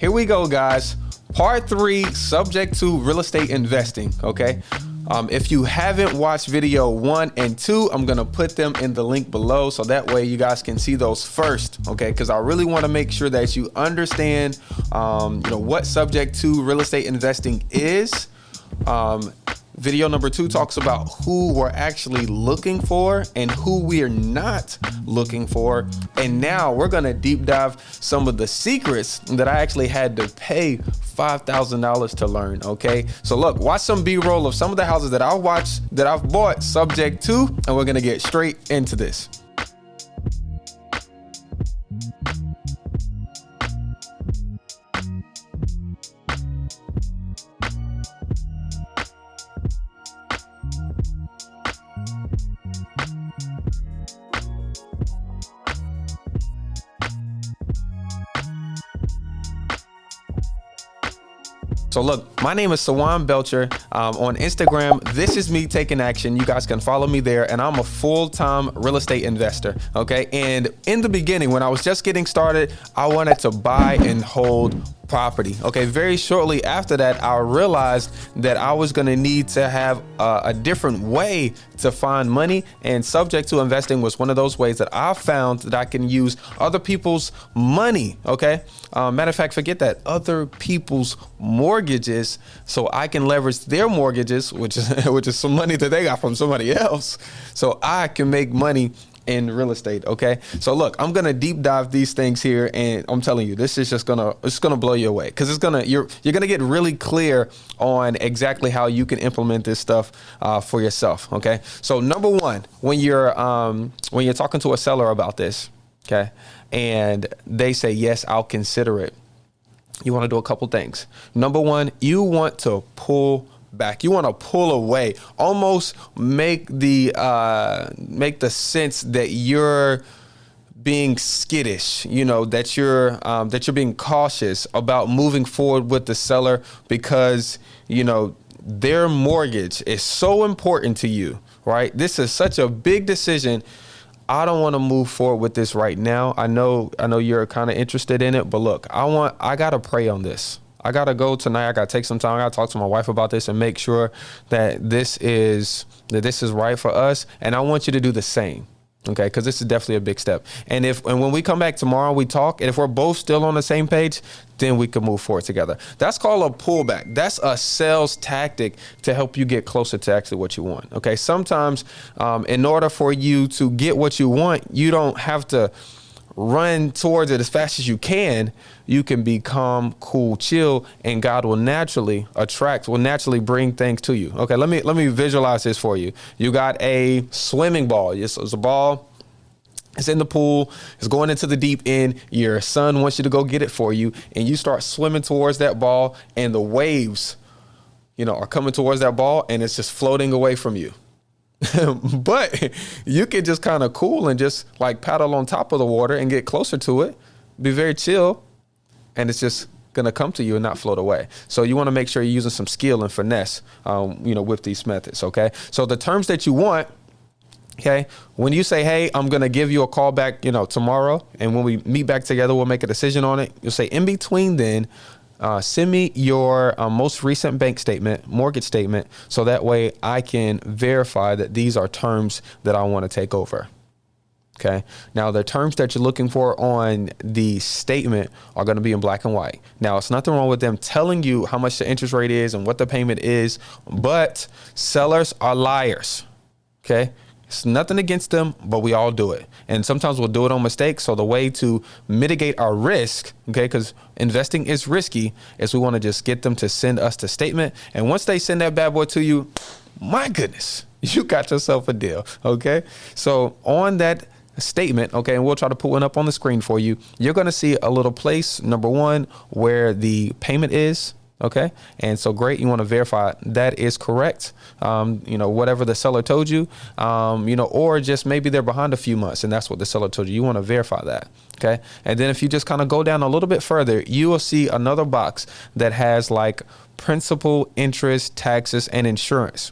here we go, guys. Part 3, subject to real estate investing, okay? If you haven't watched video 1 and 2, I'm gonna put them in the link below so that way you guys can see those first, okay? Because I really want to make sure that you understand, what subject to real estate investing is. Video number 2 talks about who we're actually looking for and who we're not looking for. And now we're gonna deep dive some of the secrets that I actually had to pay $5,000 to learn, okay? So look, watch some B-roll of some of the houses that I've watched, that I've bought subject to, and we're gonna get straight into this. So look, my name is Sawan Belcher on Instagram. This is me taking action. You guys can follow me there, and I'm a full-time real estate investor, okay? And in the beginning, when I was just getting started, I wanted to buy and hold property, okay? Very shortly after that, I realized that I was gonna need to have a different way to find money, and subject to investing was one of those ways that I found that I can use other people's money, okay? Matter of fact, forget that, other people's mortgages, so I can leverage their mortgages, which is some money that they got from somebody else, so I can make money in real estate, okay? So look, I'm gonna deep dive these things here, and I'm telling you, this is just gonna blow you away, because you're gonna get really clear on exactly how you can implement this stuff for yourself, okay? So number 1, when you're talking to a seller about this, okay, and they say yes, I'll consider it, you want to do a couple things. Number 1, you want to pull back. You want to pull away, almost make the sense that you're being skittish, that you're being cautious about moving forward with the seller, because their mortgage is so important to you, right? This is such a big decision. I don't want to move forward with this right now. I know you're kind of interested in it, but look, I gotta pray on this. I gotta go tonight. I gotta take some time. I gotta talk to my wife about this and make sure that this is right for us. And I want you to do the same, okay? Because this is definitely a big step. And when we come back tomorrow, we talk, and if we're both still on the same page, then we can move forward together. That's called a pullback. That's a sales tactic to help you get closer to actually what you want, okay? Sometimes, in order for you to get what you want, you don't have to run towards it as fast as you can. You can be calm, cool, chill, and God will naturally bring things to you. Okay, let me visualize this for you. You got a swimming ball. It's a ball. It's in the pool. It's going into the deep end. Your son wants you to go get it for you, and you start swimming towards that ball, and the waves, are coming towards that ball, and it's just floating away from you. But you can just kind of cool and just like paddle on top of the water and get closer to it, be very chill, and it's just gonna come to you and not float away. So you want to make sure you're using some skill and finesse, with these methods, okay? So the terms that you want, okay, when you say, hey, I'm gonna give you a call back, tomorrow, and when we meet back together, we'll make a decision on it. You'll say, in between then, send me your most recent bank statement, mortgage statement, so that way I can verify that these are terms that I want to take over. Okay. Now, the terms that you're looking for on the statement are going to be in black and white. Now, it's nothing wrong with them telling you how much the interest rate is and what the payment is, but sellers are liars. Okay. It's nothing against them, but we all do it. And sometimes we'll do it on mistake. So the way to mitigate our risk, okay, because investing is risky, is we want to just get them to send us the statement. And once they send that bad boy to you, my goodness, you got yourself a deal, okay? So on that statement, okay, and we'll try to put one up on the screen for you, you're going to see a little place, number 1, where the payment is. Okay. And so great. You want to verify that is correct. Whatever the seller told you, or just maybe they're behind a few months and that's what the seller told you. You want to verify that. Okay. And then if you just kind of go down a little bit further, you will see another box that has like principal, interest, taxes, and insurance.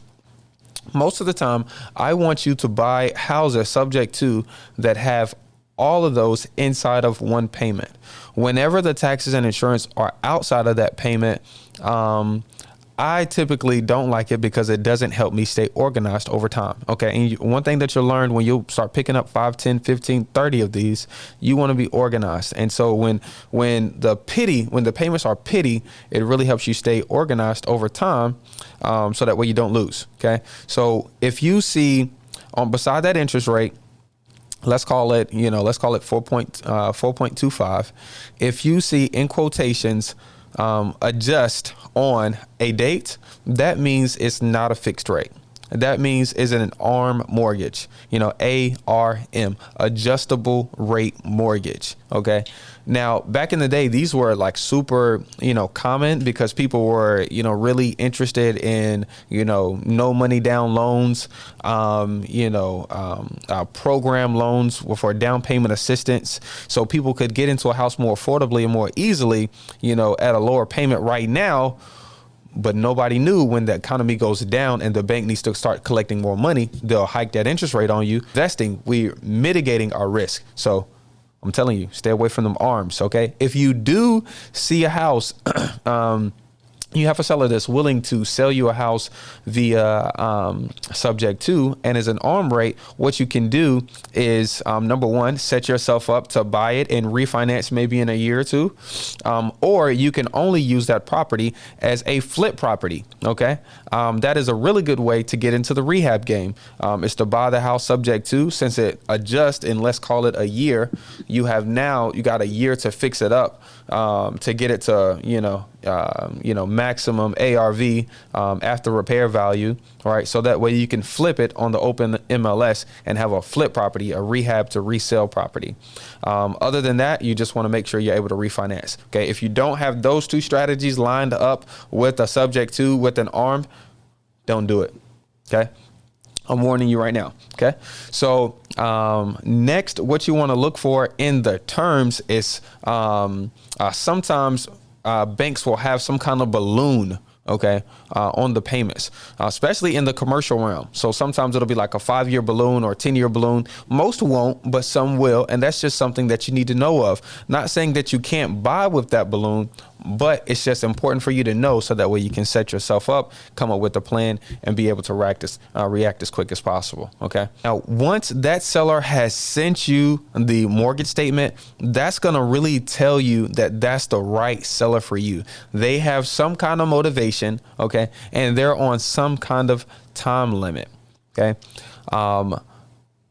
Most of the time, I want you to buy houses subject to that have all of those inside of one payment. Whenever the taxes and insurance are outside of that payment, I typically don't like it because it doesn't help me stay organized over time. Okay. And one thing that you'll learn when you start picking up 5, 10, 15, 30 of these, you want to be organized. And so when the payments are petty, it really helps you stay organized over time. So that way you don't lose. Okay. So if you see beside that interest rate, let's call it 4.25. If you see in quotations, adjust on a date, that means it's not a fixed rate. That means it's an ARM mortgage, ARM, adjustable rate mortgage. Okay. Now, back in the day, these were like super, common because people were, really interested in, no money down loans, program loans for down payment assistance. So people could get into a house more affordably and more easily, at a lower payment right now. But nobody knew when the economy goes down and the bank needs to start collecting more money, they'll hike that interest rate on you. Investing, we're mitigating our risk. So I'm telling you, stay away from them arms. Okay. If you do see a house, you have a seller that's willing to sell you a house via subject to and is an ARM rate, what you can do is number one, set yourself up to buy it and refinance maybe in a year or two. Or you can only use that property as a flip property. Okay. That is a really good way to get into the rehab game. Is to buy the house subject to, since it adjusts in, let's call it a year, you got a year to fix it up, to get it to, maximum ARV after repair value, right? So that way you can flip it on the open MLS and have a flip property, a rehab to resale property. Other than that, you just want to make sure you're able to refinance. Okay. If you don't have those two strategies lined up with a subject to, with an ARM, don't do it. Okay. I'm warning you right now. Okay. So next, what you want to look for in the terms is sometimes banks will have some kind of balloon, okay, on the payments, especially in the commercial realm. So sometimes it'll be like a 5-year balloon or a 10-year balloon. Most won't, but some will. And that's just something that you need to know of. Not saying that you can't buy with that balloon, but it's just important for you to know so that way you can set yourself up, come up with a plan, and be able to react as quick as possible. Okay. Now, once that seller has sent you the mortgage statement, that's going to really tell you that that's the right seller for you. They have some kind of motivation. Okay. And they're on some kind of time limit. Okay.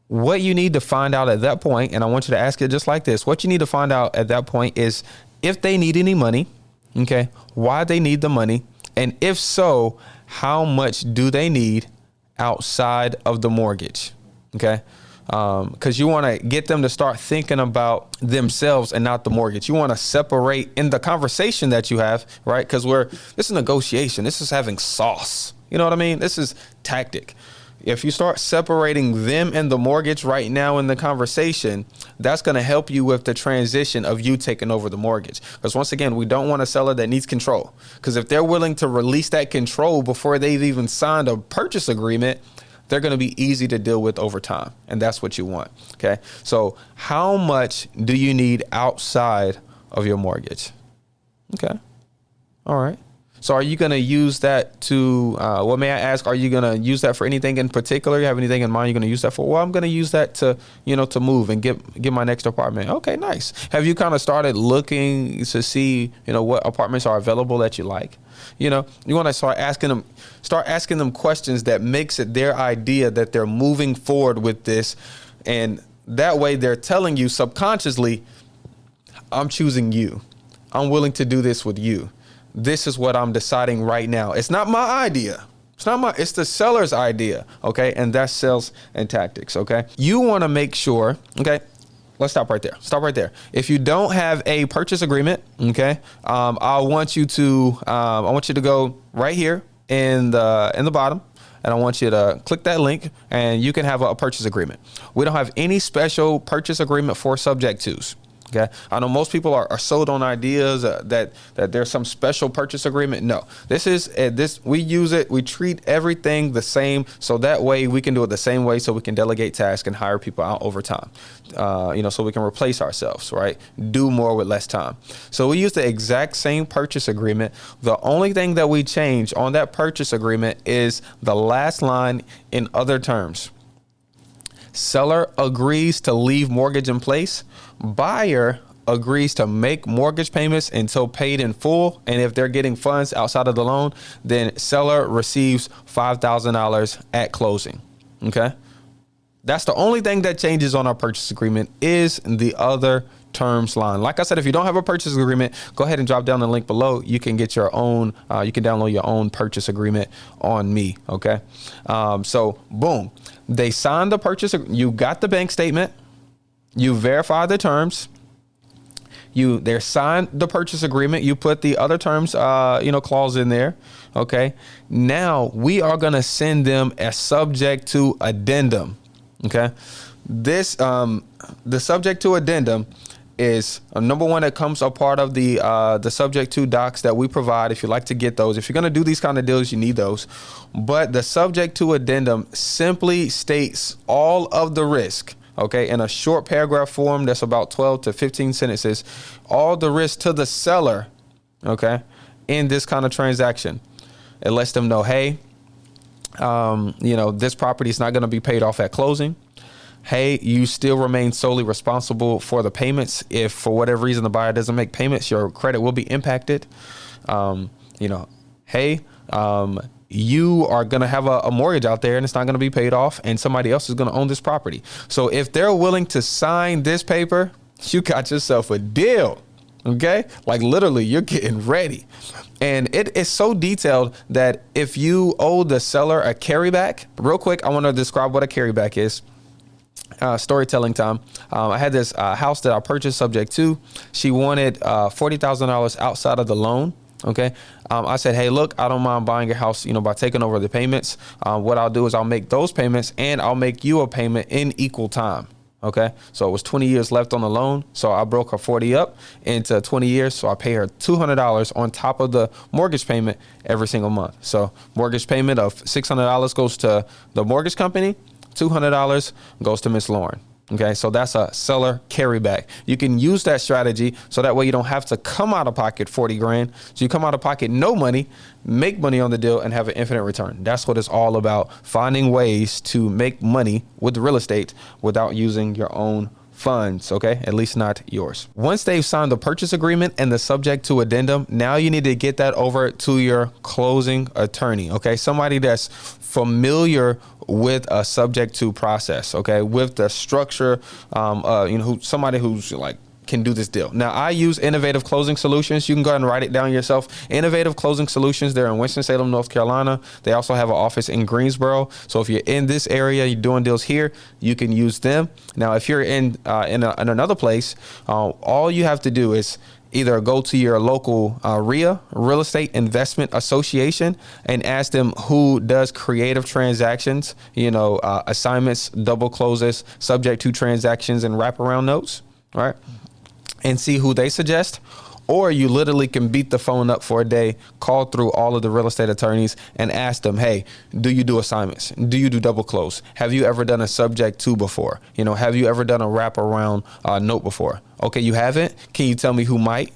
What you need to find out at that point, and I want you to ask it just like this, what you need to find out at that point is if they need any money. Okay. Why they need the money. And if so, how much do they need outside of the mortgage? Okay. Because you want to get them to start thinking about themselves and not the mortgage. You want to separate in the conversation that you have, right? Because this is negotiation. This is having sauce. You know what I mean? This is tactic. If you start separating them and the mortgage right now in the conversation, that's going to help you with the transition of you taking over the mortgage. Because once again, we don't want a seller that needs control. Because if they're willing to release that control before they've even signed a purchase agreement, they're going to be easy to deal with over time. And that's what you want. Okay. So how much do you need outside of your mortgage? Okay. All right. So are you going to use that to, may I ask, are you going to use that for anything in particular? You have anything in mind you're going to use that for? Well, I'm going to use that to, to move and get my next apartment. Okay, nice. Have you kind of started looking to see, what apartments are available that you like? You want to start asking them questions that makes it their idea that they're moving forward with this. And that way they're telling you subconsciously, I'm choosing you. I'm willing to do this with you. This is what I'm deciding right now. It's not my idea. It's the seller's idea. Okay. And that's sales and tactics. Okay. You want to make sure. Okay. Let's stop right there. If you don't have a purchase agreement. Okay. I want you to go right here in the bottom. And I want you to click that link and you can have a purchase agreement. We don't have any special purchase agreement for subject twos. Okay, I know most people are sold on ideas that there's some special purchase agreement. No, we use it. We treat everything the same, so that way we can do it the same way, so we can delegate tasks and hire people out over time. So we can replace ourselves, right? Do more with less time. So we use the exact same purchase agreement. The only thing that we change on that purchase agreement is the last line in other terms. Seller agrees to leave mortgage in place. Buyer agrees to make mortgage payments until paid in full. And if they're getting funds outside of the loan, then seller receives $5,000 at closing. Okay. That's the only thing that changes on our purchase agreement is the other terms line. Like I said, if you don't have a purchase agreement, go ahead and drop down the link below. You can get your own, you can download your own purchase agreement on me. Okay. So boom, they signed the purchase. You got the bank statement. You verify the terms. They signed the purchase agreement. You put the other terms, clause in there. Okay. Now we are going to send them a subject to addendum. Okay. The subject to addendum is number one, that comes a part of the subject to docs that we provide. If you like to get those, if you're going to do these kind of deals, you need those. But the subject to addendum simply states all of the risk. Okay, in a short paragraph form that's about 12 to 15 sentences, all the risk to the seller, okay, in this kind of transaction. It lets them know, hey, this property is not going to be paid off at closing. Hey, you still remain solely responsible for the payments. If for whatever reason the buyer doesn't make payments, your credit will be impacted. Hey, you are going to have a mortgage out there and it's not going to be paid off, and somebody else is going to own this property. So if they're willing to sign this paper, you got yourself a deal. Okay. Like literally you're getting ready. And it is so detailed that if you owe the seller a carryback, real quick, I want to describe what a carryback is. Storytelling time. I had this house that I purchased subject to. She wanted $40,000 outside of the loan. Okay. I said, hey, look, I don't mind buying your house, by taking over the payments. What I'll do is I'll make those payments and I'll make you a payment in equal time. Okay. So it was 20 years left on the loan. So I broke her 40 up into 20 years. So I pay her $200 on top of the mortgage payment every single month. So mortgage payment of $600 goes to the mortgage company. $200 goes to Miss Lauren. Okay, so that's a seller carryback. You can use that strategy so that way you don't have to come out of pocket 40 grand. So you come out of pocket no money, make money on the deal, and have an infinite return. That's what it's all about, finding ways to make money with real estate without using your own funds, okay? At least not yours. Once they've signed the purchase agreement and the subject to addendum, now you need to get that over to your closing attorney, okay? Somebody that's familiar with a subject to process, okay? With the structure, somebody who's like, can do this deal. Now, I use Innovative Closing Solutions. You can go ahead and write it down yourself. Innovative Closing Solutions. They're in Winston-Salem, North Carolina. They also have an office in Greensboro. So if you're in this area, you're doing deals here, you can use them. Now, if you're in another place, all you have to do is either go to your local RIA, Real Estate Investment Association, and ask them who does creative transactions, assignments, double closes, subject to transactions, and wraparound notes, right? And see who they suggest. Or you literally can beat the phone up for a day, call through all of the real estate attorneys and ask them, hey, do you do assignments? Do you do double close? Have you ever done a subject to before? Have you ever done a wraparound note before? Okay, you haven't? Can you tell me who might?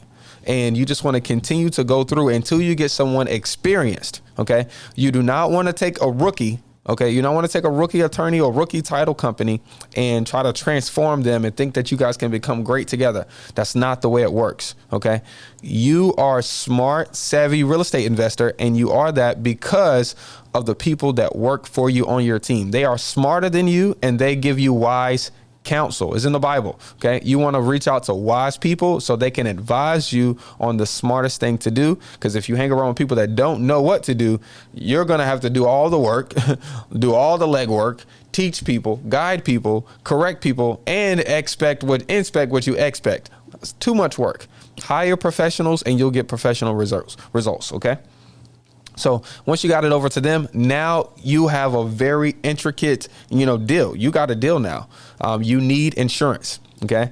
And you just want to continue to go through until you get someone experienced. Okay, you do not want to take a rookie. Okay, you don't want to take a rookie attorney or rookie title company and try to transform them and think that you guys can become great together. That's not the way it works. Okay, you are a smart, savvy real estate investor, and you are that because of the people that work for you on your team. They are smarter than you, and they give you wise counsel. Is in the Bible. Okay. You want to reach out to wise people so they can advise you on the smartest thing to do. Because if you hang around with people that don't know what to do, you're going to have to do all the work, do all the legwork, teach people, guide people, correct people, and inspect what you expect. It's too much work. Hire professionals and you'll get professional results. Okay. So once you got it over to them, now you have a very intricate, deal. You got a deal now. You need insurance. Okay.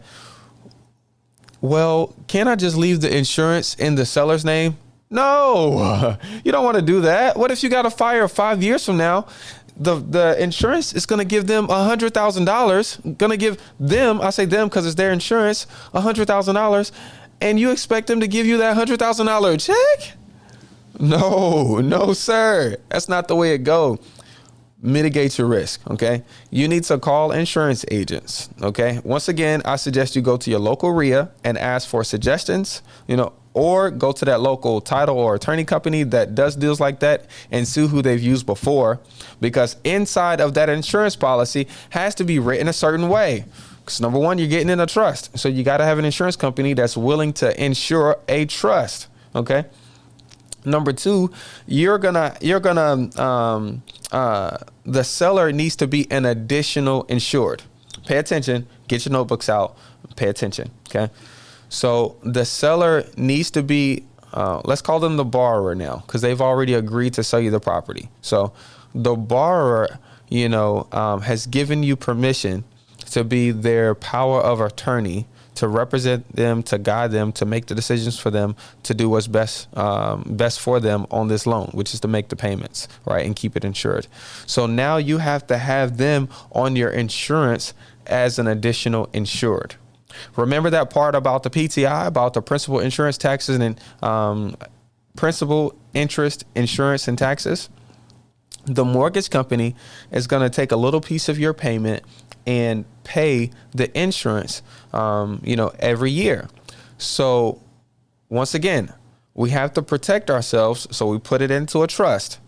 Well, can't I just leave the insurance in the seller's name? No, you don't want to do that. What if you got a fire 5 years from now? The insurance is going to give them $100,000, going to give them, I say them because it's their insurance, $100,000, and you expect them to give you that $100,000 check? No, sir. That's not the way it goes. Mitigate your risk. Okay. You need to call insurance agents. Okay. Once again, I suggest you go to your local RIA and ask for suggestions, or go to that local title or attorney company that does deals like that and see who they've used before, because inside of that insurance policy has to be written a certain way. Because number one, you're getting in a trust. So you got to have an insurance company that's willing to insure a trust. Okay. Number two, the seller needs to be an additional insured. Pay attention, get your notebooks out, pay attention, okay? So the seller needs to be, let's call them the borrower now, because they've already agreed to sell you the property. So the borrower, has given you permission to be their power of attorney, to represent them, to guide them, to make the decisions for them, to do what's best for them on this loan, which is to make the payments, right, and keep it insured. So now you have to have them on your insurance as an additional insured. Remember that part about the PTI, about the principal, insurance, taxes, and principal, interest, insurance, and taxes? The mortgage company is going to take a little piece of your payment and pay the insurance, every year. So once again, we have to protect ourselves. So we put it into a trust.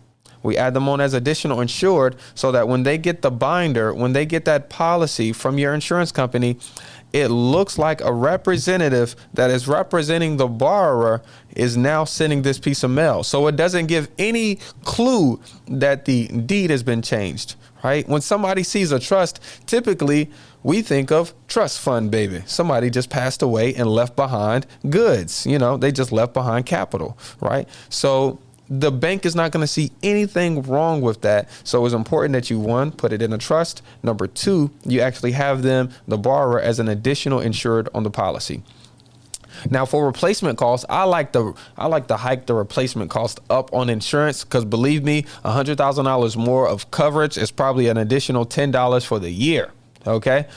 We add them on as additional insured so that when they get the binder, when they get that policy from your insurance company, it looks like a representative that is representing the borrower is now sending this piece of mail. So it doesn't give any clue that the deed has been changed, right? When somebody sees a trust, typically we think of trust fund, baby. Somebody just passed away and left behind goods. They just left behind capital, right? So the bank is not going to see anything wrong with that. So it's important that you, one, put it in a trust. Number two, you actually have them, the borrower, as an additional insured on the policy. Now, for replacement costs, I like to hike the replacement cost up on insurance, because believe me, $100,000 more of coverage is probably an additional $10 for the year. Okay.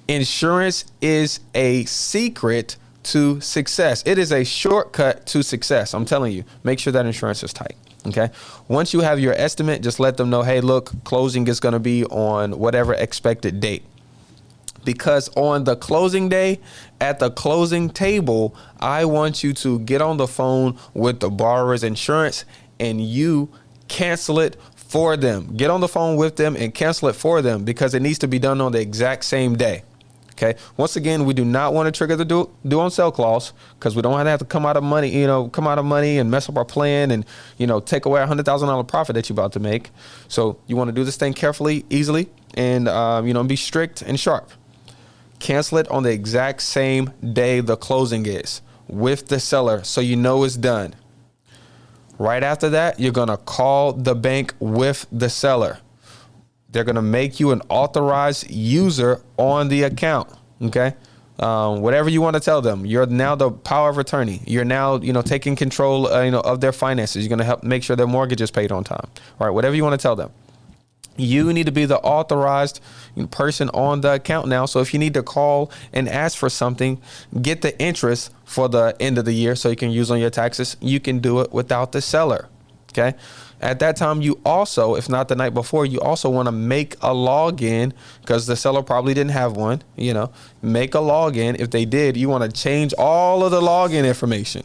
Insurance is a secret to success. It is a shortcut to success. I'm telling you, make sure that insurance is tight. Okay. Once you have your estimate, just let them know, hey, look, closing is going to be on whatever expected date. Because on the closing day, at the closing table, I want you to get on the phone with the borrower's insurance and you cancel it for them. Get on the phone with them and cancel it for them, because it needs to be done on the exact same day. Okay. Once again, we do not want to trigger the due on sale clause, because we don't want to have to come out of money and mess up our plan and, take away $100,000 profit that you're about to make. So you want to do this thing carefully, easily, and, be strict and sharp. Cancel it on the exact same day the closing is with the seller, so it's done. Right after that, you're going to call the bank with the seller. They're going to make you an authorized user on the account. Okay. Whatever you want to tell them, you're now the power of attorney. You're now, taking control, of their finances. You're going to help make sure their mortgage is paid on time. All right. Whatever you want to tell them. You need to be the authorized person on the account now. So if you need to call and ask for something, get the interest for the end of the year so you can use on your taxes, you can do it without the seller. Okay. At that time, you also, if not the night before, you also want to make a login, because the seller probably didn't have one, make a login. If they did, you want to change all of the login information,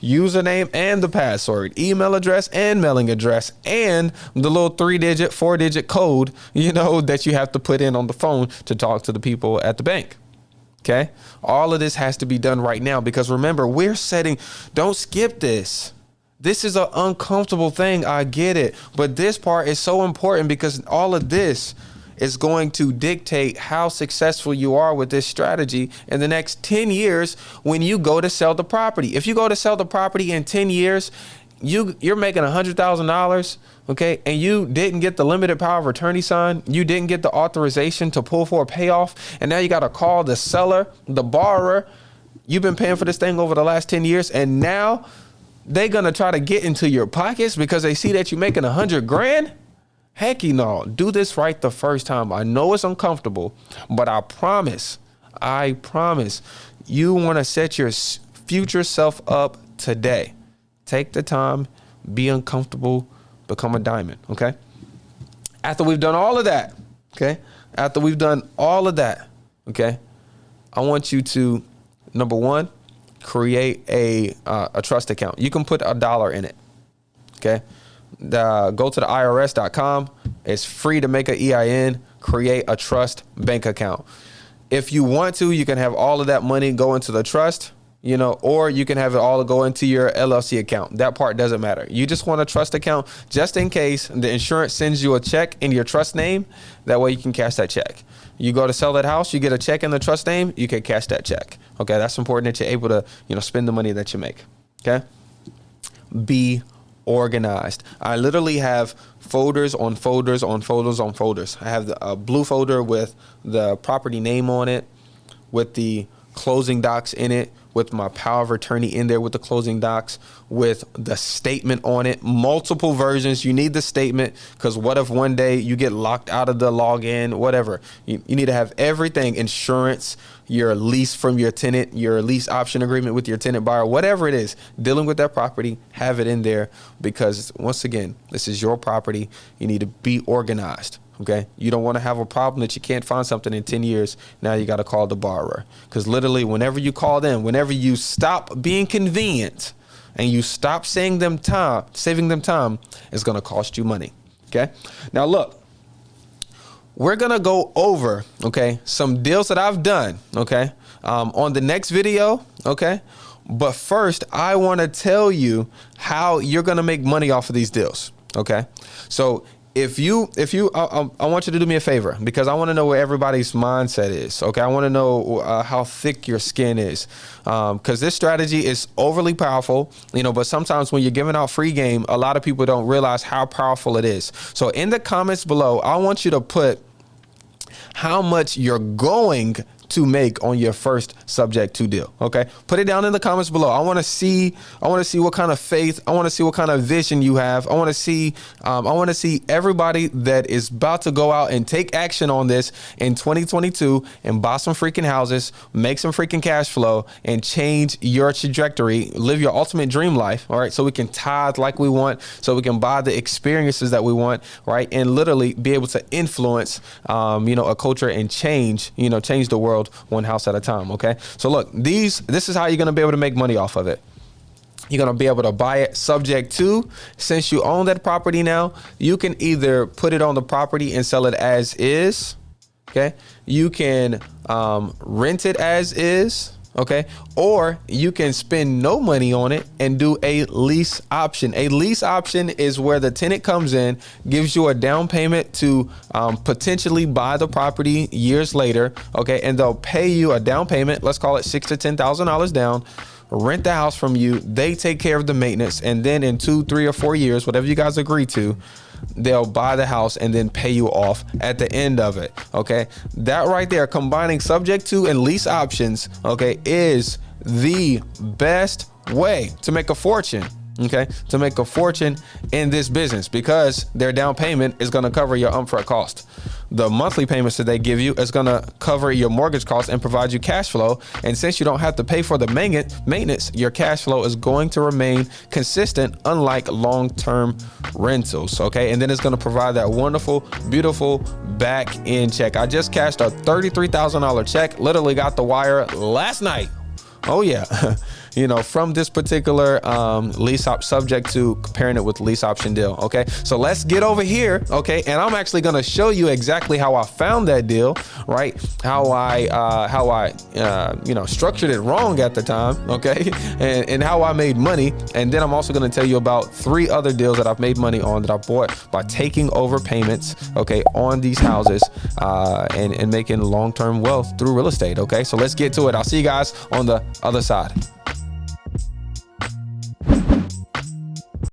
username and the password, email address and mailing address, and the little 3-digit, 4-digit code, that you have to put in on the phone to talk to the people at the bank. Okay. All of this has to be done right now, because remember, don't skip this. This is an uncomfortable thing. I get it. But this part is so important, because all of this is going to dictate how successful you are with this strategy in the next 10 years when you go to sell the property. If you go to sell the property in 10 years, you're making $100,000, okay, and you didn't get the limited power of attorney signed, you didn't get the authorization to pull for a payoff, and now you got to call the seller, the borrower, you've been paying for this thing over the last 10 years, and now they're going to try to get into your pockets because they see that you're making 100 grand. Heck, no, do this right the first time. I know it's uncomfortable, but I promise, you want to set your future self up today. Take the time, be uncomfortable, become a diamond. Okay. After we've done all of that, okay. I want you to, number one, create a trust account. You can put $1 in it. Okay. Go to the IRS.com. It's free to make an EIN, create a trust bank account. If you want to, you can have all of that money go into the trust, or you can have it all go into your LLC account. That part doesn't matter. You just want a trust account just in case the insurance sends you a check in your trust name. That way you can cash that check. You go to sell that house, you get a check in the trust name, you can cash that check. Okay, that's important that you're able to, spend the money that you make. Okay, be organized. I literally have folders on folders on folders on folders. I have a blue folder with the property name on it, with the closing docs in it, with my power of attorney in there with the closing docs, with the statement on it, multiple versions. You need the statement because what if one day you get locked out of the login, whatever. You need to have everything, insurance, your lease from your tenant, your lease option agreement with your tenant buyer, whatever it is, dealing with that property, have it in there because once again, this is your property. You need to be organized. Okay. You don't want to have a problem that you can't find something in 10 years. Now you got to call the borrower because literally whenever you call them, whenever you stop being convenient and you stop saving them time, it's going to cost you money. Okay. Now look, we're going to go over, okay, some deals that I've done, okay, on the next video. Okay. But first, I want to tell you how you're going to make money off of these deals. Okay. So I want you to do me a favor because I want to know where everybody's mindset is. Okay. I want to know how thick your skin is. Cause this strategy is overly powerful, but sometimes when you're giving out free game, a lot of people don't realize how powerful it is. So in the comments below, I want you to put how much you're going to make on your first subject to deal. Okay. Put it down in the comments below. I want to see what kind of faith, I want to see what kind of vision you have. I want to see everybody that is about to go out and take action on this in 2022 and buy some freaking houses, make some freaking cash flow and change your trajectory, live your ultimate dream life. All right. So we can tithe like we want, so we can buy the experiences that we want. Right. And literally be able to influence, a culture and change the world one house at a time. Okay. So look, this is how you're going to be able to make money off of it. You're going to be able to buy it subject to, since you own that property now, you can either put it on the property and sell it as is. Okay. You can rent it as is. Okay. Or you can spend no money on it and do a lease option. A lease option is where the tenant comes in, gives you a down payment to potentially buy the property years later. Okay. And they'll pay you a down payment. Let's call it $6,000 to $10,000 down. Rent the house from you. They take care of the maintenance. And then in 2, 3, or 4 years, whatever you guys agree to, they'll buy the house and then pay you off at the end of it. Okay. That right there, combining subject to and lease options, okay, is the best way to make a fortune. Okay. To make a fortune in this business because their down payment is going to cover your upfront cost. The monthly payments that they give you is going to cover your mortgage costs and provide you cash flow. And since you don't have to pay for the maintenance, your cash flow is going to remain consistent, unlike long-term rentals. Okay. And then it's going to provide that wonderful, beautiful back end check. I just cashed a $33,000 check, literally got the wire last night. Oh yeah. From this particular lease op subject to comparing it with lease option deal. Okay. So let's get over here. Okay. And I'm actually going to show you exactly how I found that deal, right? How I structured it wrong at the time. Okay. And how I made money. And then I'm also going to tell you about 3 other deals that I've made money on that I bought by taking over payments. Okay. On these houses, and making long-term wealth through real estate. Okay. So let's get to it. I'll see you guys on the other side.